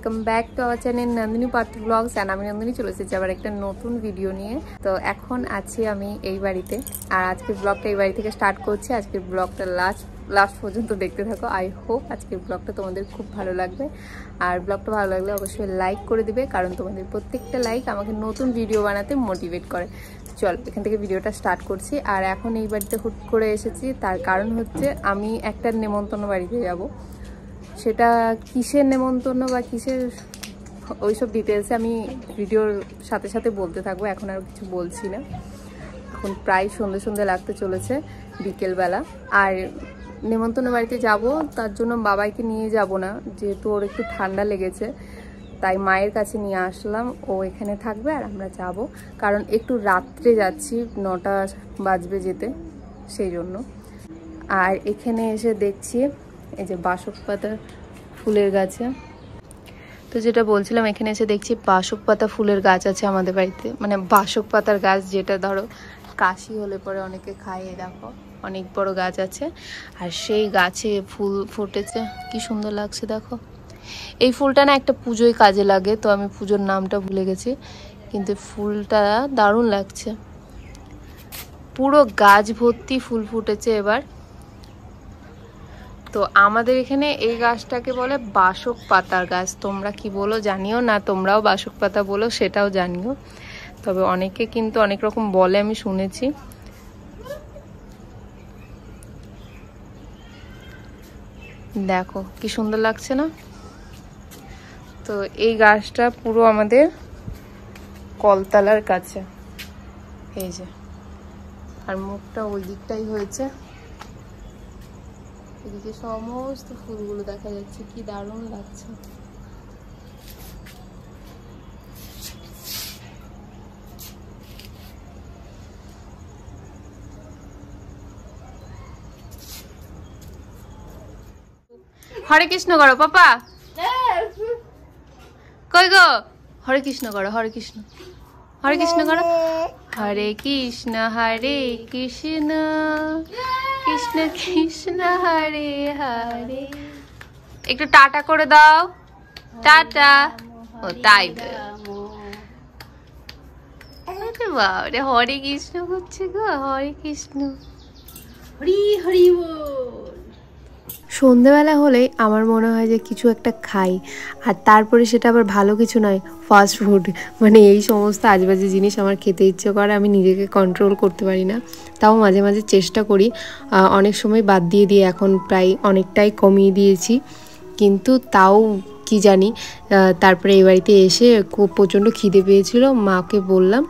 Welcome back to our channel Nandini Partha blogs. And আমি নন্দিনী চলে এসেছি আবার একটা নতুন ভিডিও নিয়ে। তো এখন আছি আমি এই বাড়িতে, আর আজকের ব্লগটা এই বাড়ি থেকে স্টার্ট করছি। আজকের ব্লগটা লাস্ট পর্যন্ত দেখতে থাকো। আই হোপ আজকের ব্লগটা তোমাদের খুব ভালো লাগবে। আর ব্লগটা ভালো লাগলে অবশ্যই লাইক করে দিবে, কারণ তোমাদের প্রত্যেকটা লাইক আমাকে নতুন ভিডিও বানাতে মোটিভেট করে। চল এখান থেকে ভিডিওটা স্টার্ট করছি। আর এখন এই বাড়িতে হুট করে এসেছি, তার কারণ হচ্ছে আমি একটা নেমন্তন্ন বাড়িতে যাব। সেটা কিসের নেমন্তন্ন বা কিসের ওইসব ডিটেলসে আমি ভিডিওর সাথে সাথে বলতে থাকবো, এখন আর কিছু বলছি না। এখন প্রায় সন্ধে লাগতে চলেছে, বিকেলবেলা। আর নেমন্তন্ন বাড়িতে যাব, তার জন্য বাবাইকে নিয়ে যাব না, যেহেতু ওর একটু ঠান্ডা লেগেছে, তাই মায়ের কাছে নিয়ে আসলাম। ও এখানে থাকবে আর আমরা যাব, কারণ একটু রাত্রে যাচ্ছি, 9টা বাজবে যেতে, সেই জন্য। আর এখানে এসে দেখছি এই যে বাসক পাতা ফুলের গাছে, তো যেটা বলছিলাম, এখানে এসে দেখছি বাসক পাতা ফুলের গাছ আছে আমাদের বাড়িতে। মানে বাসক পাতার গাছ, যেটা ধরো কাশি হলে পরে অনেকে খায়। দেখো অনেক বড় গাছ আছে, আর সেই গাছে ফুল ফুটেছে, কি সুন্দর লাগছে দেখো। এই ফুলটা না একটা পুজোয় কাজে লাগে, তো আমি পুজোর নামটা ভুলে গেছি, কিন্তু ফুলটা দারুণ লাগছে। পুরো গাছ ভর্তি ফুল ফুটেছে এবার। তো আমাদের এখানে এই গাছটাকে বলে বাসক পাতার গাছ। তোমরা কি বলো জানিও না, তোমরাও বাসক পাতা বলো সেটাও জানিও। তবে অনেকে কিন্তু অনেক রকম বলে, আমি শুনেছি। দেখো কি সুন্দর লাগছে না। তো এই গাছটা পুরো আমাদের কলতলার কাছে, এই যে। আর মুখটা ওই দিকটাই হয়েছে, এদিকে সমস্ত ফুলগুলো দেখা যাচ্ছে, কি দারুণ লাগছে। হরে কৃষ্ণ করো পাপা, কই গো? হরে কৃষ্ণ করো, হরে কৃষ্ণ, হরে কৃষ্ণ করো। হরে কৃষ্ণ কৃষ্ণ কৃষ্ণ হরে হরে। একটু টাটা করে দাও, টাটা। ও তাই বাবা, হরে কৃষ্ণ করছে গো, হরে কৃষ্ণ, হরি হরি বল। সন্ধেবেলা হলেই আমার মনে হয় যে কিছু একটা খাই, আর তারপরে সেটা আবার ভালো কিছু নয়, ফাস্ট ফুড। মানে এই সমস্ত আজেবাজে জিনিস আমার খেতে ইচ্ছে করে, আমি নিজেকে কন্ট্রোল করতে পারি না। তাও মাঝে মাঝে চেষ্টা করি, অনেক সময় বাদ দিয়ে এখন প্রায় অনেকটাই কমিয়ে দিয়েছি, কিন্তু তাও কি জানি। তারপরে এই বাড়িতে এসে খুব প্রচণ্ড খিদে পেয়েছিল, মাকে বললাম,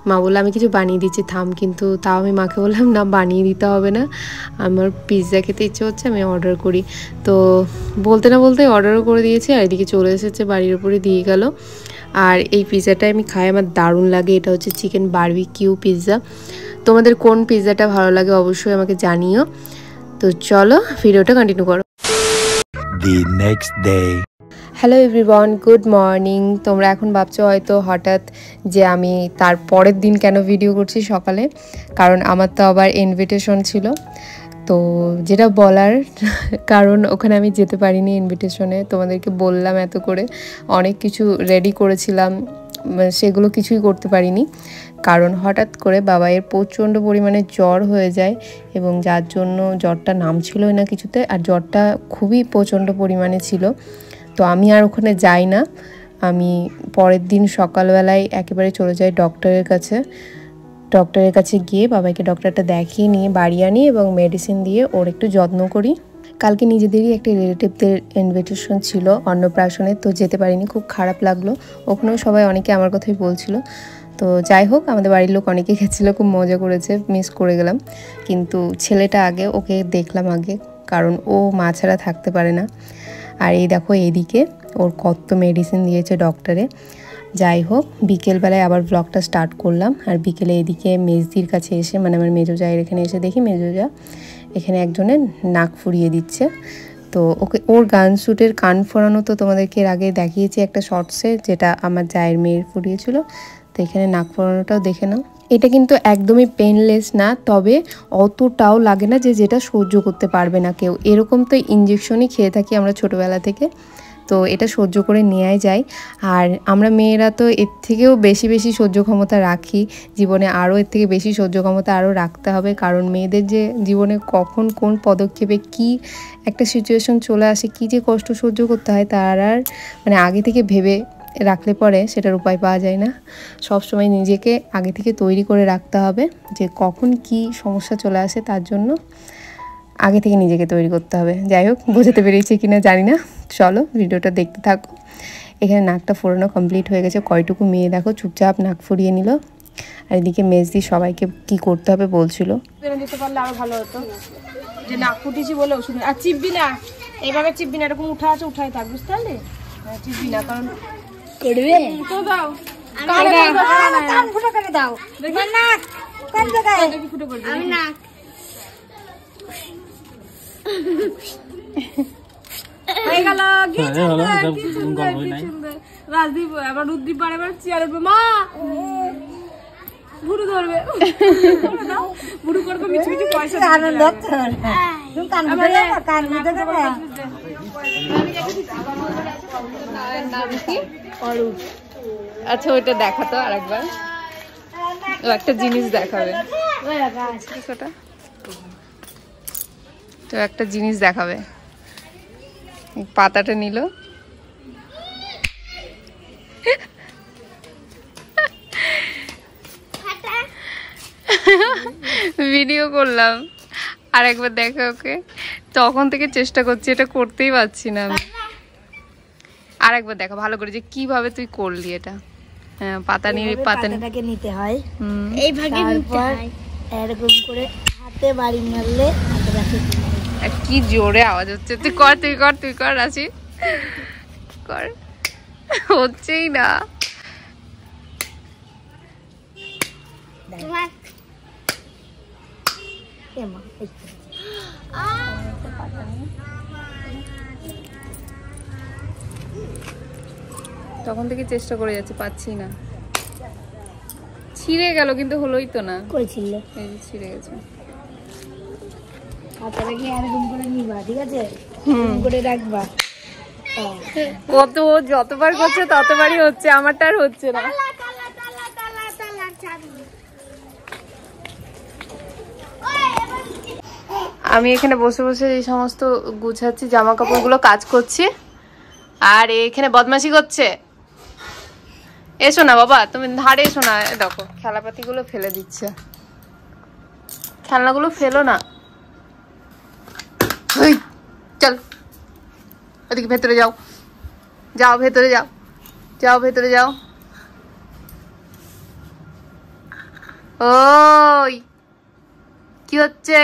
মা বললো আমি কিছু বানিয়ে দিচ্ছি থাম, কিন্তু তাও আমি মাকে বললাম না, বানিয়ে দিতে হবে না, আমার পিৎজা খেতে ইচ্ছে হচ্ছে, আমি অর্ডার করি। তো বলতে না বলতে অর্ডারও করে দিয়েছি, আর এদিকে চলে এসেছে, বাড়ির উপরে দিয়ে গেল। আর এই পিৎজাটা আমি খাই, আমার দারুণ লাগে। এটা হচ্ছে চিকেন বারবিকিউ পিৎজা। তোমাদের কোন পিৎজাটা ভালো লাগে অবশ্যই আমাকে জানিও। তো চলো ভিডিওটা কন্টিনিউ করো। The next day. Hello everyone, good morning. তোমরা এখন ভাবছো হয়তো হঠাৎ যে আমি তার পরের দিন কেন ভিডিও করছি সকালে, কারণ আমার তো আবার ইনভিটেশন ছিল। তো যেটা বলার কারণ, ওখানে আমি যেতে পারিনি ইনভিটেশনে। তোমাদেরকে বললাম এত করে, অনেক কিছু রেডি করেছিলাম, সেগুলো কিছুই করতে পারিনি, কারণ হঠাৎ করে বাবাইয়ের প্রচণ্ড পরিমাণে জ্বর হয়ে যায়, এবং যার জন্য জ্বরটা নামছিলই না কিছুতে, আর জ্বরটা খুবই প্রচণ্ড পরিমাণে ছিল। তো আমি আর ওখানে যাই না, আমি পরের দিন সকালবেলায় একেবারে চলে যাই ডক্টরের কাছে। ডক্টরের কাছে গিয়ে বাবাকে ডক্টরটা দেখিয়ে নিয়ে বাড়ি আনি, এবং মেডিসিন দিয়ে ওর একটু যত্ন করি। কালকে নিজেদেরই একটা রিলেটিভদের ইনভিটেশন ছিল অন্নপ্রাশনে, তো যেতে পারিনি, খুব খারাপ লাগলো। ওখানেও সবাই অনেকে আমার কথাই বলছিল। তো যাই হোক, আমাদের বাড়ির লোক অনেকে গেছিলো, খুব মজা করেছে, মিস করে গেলাম। কিন্তু ছেলেটা আগে, ওকে দেখলাম আগে, কারণ ও মা ছাড়া থাকতে পারে না। আর এই দেখো এইদিকে ওর কত মেডিসিন দিয়েছে ডক্টরে। যাই হোক, বিকেলবেলায় আবার ব্লগটা স্টার্ট করলাম। আর বিকেলে এদিকে মেজদির কাছে এসে, মানে আমার মেজো জায়ের এখানে এসে দেখি মেজো জা এখানে একজনের নাক ফুরিয়ে দিচ্ছে। তো ওকে, ওর গান শ্যুটের কান ফোরানো তো তোমাদেরকে এর আগে দেখিয়েছি একটা শর্টসে, যেটা আমার জায়ের মেয়ের ফুরিয়েছিল। তো এখানে নাক ফোরানোটাও দেখে নাও। এটা কিন্তু একদমই পেনলেস না, তবে অতটাও লাগে না যে যেটা সহ্য করতে পারবে না কেউ। এরকম তো ইঞ্জেকশনই খেয়ে থাকি আমরা ছোটোবেলা থেকে, তো এটা সহ্য করে নেওয়াই যায়। আর আমরা মেয়েরা তো এর থেকেও বেশি বেশি সহ্য ক্ষমতা রাখি, জীবনে আরও এর থেকে বেশি সহ্য ক্ষমতা আরও রাখতে হবে, কারণ মেয়েদের যে জীবনে কখন কোন পদক্ষেপে কি একটা সিচুয়েশন চলে আসে, কি যে কষ্ট সহ্য করতে হয় তার আর মানে আগে থেকে ভেবে রাখলে পরে সেটার উপায় পাওয়া যায় না। সব সময় নিজেকে আগে থেকে তৈরি করে রাখতে হবে যে কখন কি সমস্যা চলে আসে, তার জন্য আগে থেকে নিজেকে তৈরি করতে হবে। যাই হোক, বোঝাতে পেরেছি কিনা জানি না, চলো ভিডিওটা দেখতে থাকো। এখানে নাকটা ফোরানো কমপ্লিট হয়ে গেছে, কয়টুকু মেয়ে দেখো চুপচাপ নাক ফুরিয়ে নিল। আর এদিকে মেজদি সবাইকে কি করতে হবে বলছিল। যেতে পারলে আরো ভালো হতো, যে নাক ফুটেছি বলে ওষুধ আর চিপবি না, এইভাবে চিপবি না, এরকম উঠা আছে উঠাই থাক, বুঝতে পারলি? চিপবি না, কারণ করবে তো দাও কান ফুটো করে দাও, দেখি নাক কোন জায়গায় দেখি ফুটো করে দাও, আমি নাক হয়ে গেল। কি সুন্দর রাজদীপ আবার রুদ্দীপ বারে চেয়ার উঠবে, মা বুড়ো ধরবে, বুড়ো করবে মিছি মিছি পয়সা আনন্দ আচ্ছা ওইটা দেখাতো আরেকবার, ও একটা জিনিস দেখাবে, তো একটা জিনিস দেখাবে। পাতাটা নিল, ভিডিও করলাম, আর একবার দেখা ওকে, তখন থেকে চেষ্টা করছি, এটা করতেই পারছি না আমি। আর একবার দেখা ভালো করে যে কিভাবে তুই করলি এটা। হ্যাঁ, পাতাটাকে নিতে হয়, এইভাবে নিতে হয়, এরকম করে হাতে বাড়ি মারলে কি জোরে আওয়াজ হচ্ছে। তুই কর তুই কর তুই কর রাশি কর, হচ্ছেই না। তখন থেকে চেষ্টা করে যাচ্ছি, পাচ্ছি না। ছিঁড়ে গেল কিন্তু হলোই তো না। কই ছিল? এই যে ছিঁড়ে গেছে। পাতাটাকে এরকম করে নিবা, ঠিক আছে? এরকম করে রাখবা। কত যতবার করছে ততবারই হচ্ছে, আমারটা আর হচ্ছে না। আমি এখানে বসে বসে এই সমস্ত গুছাচ্ছি, জামা কাপড়গুলো কাজ করছি, আর এখানে বদমাশি করছে। এসো না বাবা, তুমি ধারে এসো না। দেখো খেলাপাতিগুলো ফেলে দিচ্ছে, খেলনাগুলো ফেলো না। চল ওদিকে ভেতরে যাও, যাও ভেতরে যাও, যাও ভেতরে যাও। ওই কি হচ্ছে?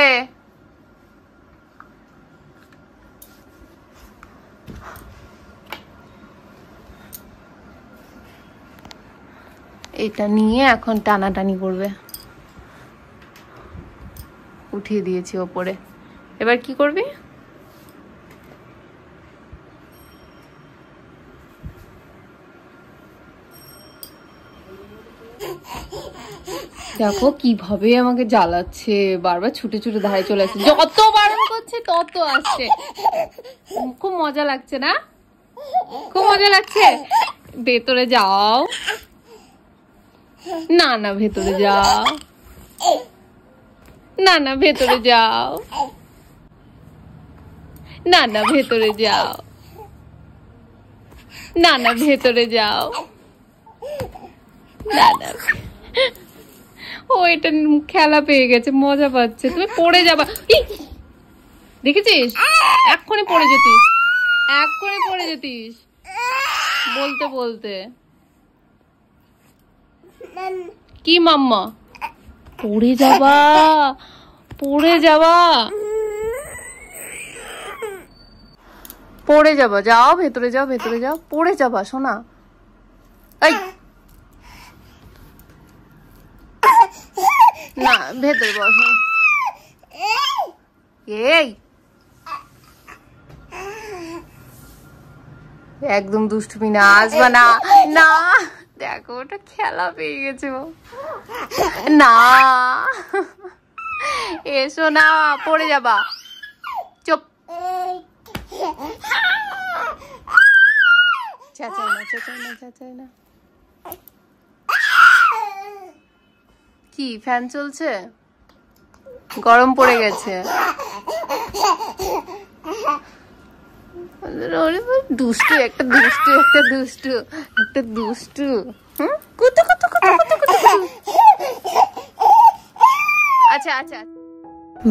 এটা নিয়ে এখন টানাটানি করবে। উঠিয়ে দিয়েছি ওপরে, এবার কি করবি? দেখো কিভাবে আমাকে জ্বালাচ্ছে, বারবার ছুটে ছুটে ধারে চলে আসছে, যত বারণ করছে তত আসছে। খুব মজা লাগছে না? খুব মজা লাগছে। ভেতরে যাও না, না ভেতরে যাও, না না ভেতরে যাও, না না ভেতরে যাও, না না ভেতরে যাও, না না। ও এটা খেলা পেয়ে গেছে, মজা পাচ্ছে। তুমি পড়ে যাবা, দেখেছিস? এক্ষুনি পড়ে যেতিস, এক্ষুনি পড়ে যেতিস বলতে বলতে। কি মাম্মা? পড়ে যাবা, পড়ে যাবা, পড়ে যাবা। যাও ভেতরে যাও, ভেতরে যাও, পড়ে যাবা সোনা। এই না, ভেতরে বসো। এই একদম দুষ্টুমি না, আসবা না। না দেখো ওটা খেলা পেয়ে গেছে ও। না এসো না, পড়ে যাবা। চুপ। চেঁচাই না। কি ফ্যান চলছে? গরম পড়ে গেছে। দুষ্টু একটা দুষ্টু। আচ্ছা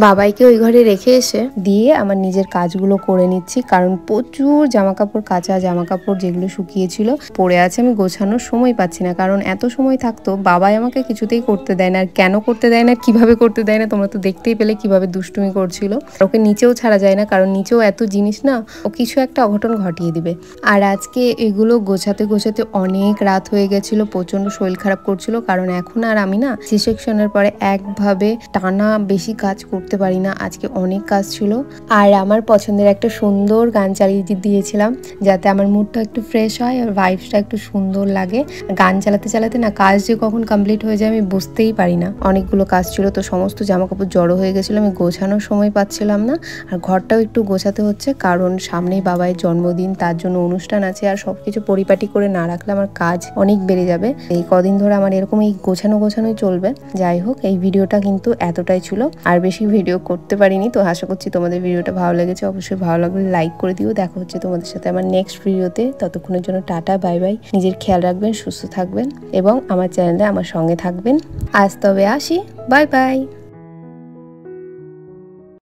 বাবাইকে ওই ঘরে রেখে এসে দিয়ে আমার নিজের কাজগুলো করে নিচ্ছি, কারণ প্রচুর জামাকাপড়, কাঁচা জামাকাপড় যেগুলো শুকিয়েছিল পড়ে আছে। আমি গোছানোর সময় পাচ্ছি না, কারণ এত সময় থাকতো বাবাই আমাকে কিছুতেই করতে দেয় না। আর কেন করতে দেয় না, কিভাবে করতে দেয় না, তোমরা তো দেখতেই পেলে কিভাবে দুষ্টুমি করছিল। ওকে নিচেও ছাড়া যায় না, কারণ নিচেও এত জিনিস না, ও কিছু একটা অঘটন ঘটিয়ে দিবে। আর আজকে এগুলো গোছাতে অনেক রাত হয়ে গেছিল, প্রচন্ড শরীর খারাপ করছিল, কারণ এখন আর আমি না সি সেকশনের পরে একভাবে টানা বেশি কাজ করতে পারি না। আজকে অনেক কাজ ছিল। আর আমার পছন্দের একটা সুন্দর গান চালিয়ে দিয়েছিলাম, যাতে আমার মুডটা একটু ফ্রেশ হয় আর ভাইবসটা একটু সুন্দর লাগে। গান চালাতে না কাজ যে কখন কমপ্লিট হয়ে যায় আমি বুঝতেই পারি না। অনেকগুলো কাজ ছিল, তো সমস্ত জামা কাপড় জড়ো হয়ে গেছিলো, আমি গোছানোর সময় পাচ্ছিলাম না। আর ঘরটাও একটু গোছাতে হচ্ছে, কারণ সামনেই বাবাইয়ের জন্মদিন, তার জন্য অনুষ্ঠান আছে। আর সবকিছু পরিপাটি করে না রাখলে আমার কাজ অনেক বেড়ে যাবে। এই কদিন ধরে আমার এরকম এই গোছানোই চলবে। যাই হোক, এই ভিডিওটা কিন্তু এতটাই ছিল, আর বেশি ভিডিও করতে পারিনি। তো আশা করছি তোমাদের ভিডিওটা ভালো লেগেছে। অবশ্যই ভালো লাগলে লাইক করে দিও। দেখা হচ্ছে তোমাদের সাথে আমার নেক্সট ভিডিওতে। ততক্ষণের জন্য টাটা, বাই বাই। নিজের খেয়াল রাখবেন, সুস্থ থাকবেন এবং আমার চ্যানেলে আমার সঙ্গে থাকবেন। আজ তবে আসি, বাই বাই।